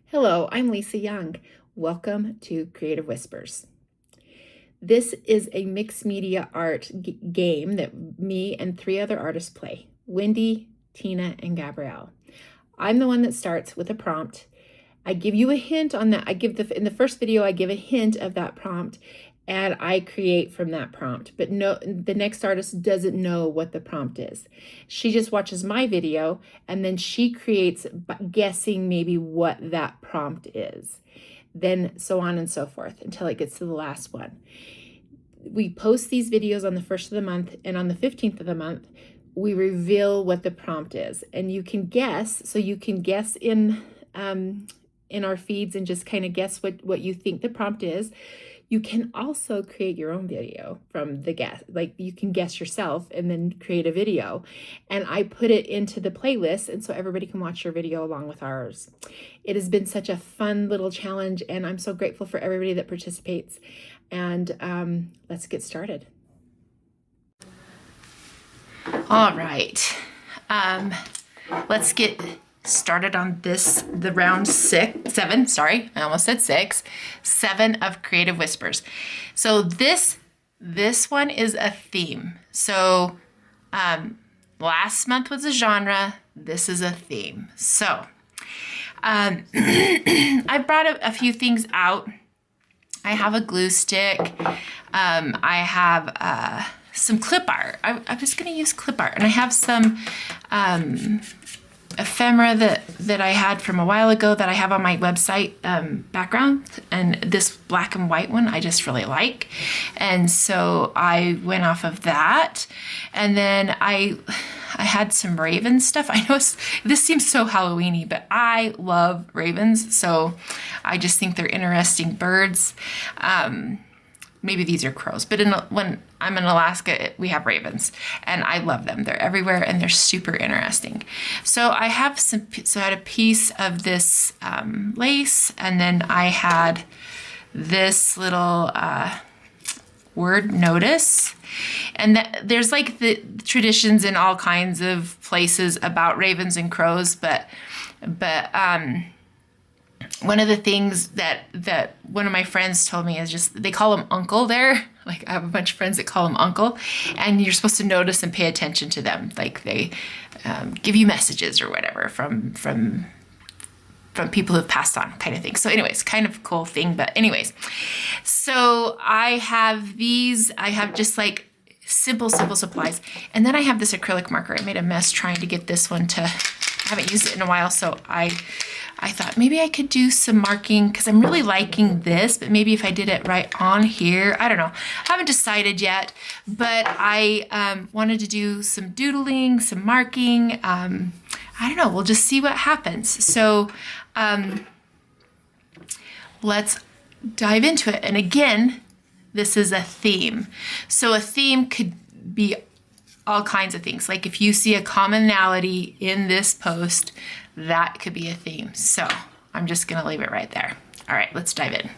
Hello, I'm Lisa Young. Welcome to Creative Whispers. This is a mixed media art game that me and 3 other artists play, Wendy, Tina, and Gabrielle. I'm the one that starts with a prompt. I give you a hint on that. In the first video, I give a hint of that prompt and I create from that prompt. But no, the next artist doesn't know what the prompt is. She just watches my video and then she creates guessing maybe what that prompt is. Then so on and so forth until it gets to the last one. We post these videos on the 1st of the month, and on the 15th of the month, we reveal what the prompt is. And you can guess, so you can guess in our feeds and just kind of guess what you think the prompt is. You can also create your own video from the guess. Like you can guess yourself and then create a video. And I put it into the playlist, and so everybody can watch your video along with ours. It has been such a fun little challenge, and I'm so grateful for everybody that participates. And let's get started. All right. Let's get started on the round 7, sorry, I almost said 6, 7 of Creative Whispers. So this one is a theme. So last month was a genre, this is a theme. So I brought a few things out. I have a glue stick. I have some clip art. I'm just gonna use clip art, and I have some ephemera that I had from a while ago that I have on my website background, and this black and white one I just really like, and so I went off of that. And then I had some raven stuff. I know this seems so Halloween-y, but I love ravens, so I just think they're interesting birds. Maybe these are crows, but when I'm in Alaska, we have ravens, and I love them. They're everywhere, and they're super interesting. So I have I had a piece of this lace, and then I had this little word notice. And there's like the traditions in all kinds of places about ravens and crows, but one of the things that one of my friends told me is just they call him uncle there. Like I have a bunch of friends that call him uncle, and you're supposed to notice and pay attention to them. Like they give you messages or whatever from people who've passed on, kind of thing. So anyways, kind of cool thing. But anyways, so I have these. I have just like simple supplies, and then I have this acrylic marker. I made a mess trying to get this one to. I haven't used it in a while, so I thought maybe I could do some marking because I'm really liking this, but maybe if I did it right on here, I don't know. I haven't decided yet, but I wanted to do some doodling, some marking. I don't know, we'll just see what happens. So let's dive into it. And again, this is a theme. So a theme could be all kinds of things. Like if you see a commonality in this post, that could be a theme. So I'm just gonna leave it right there. All right, let's dive in.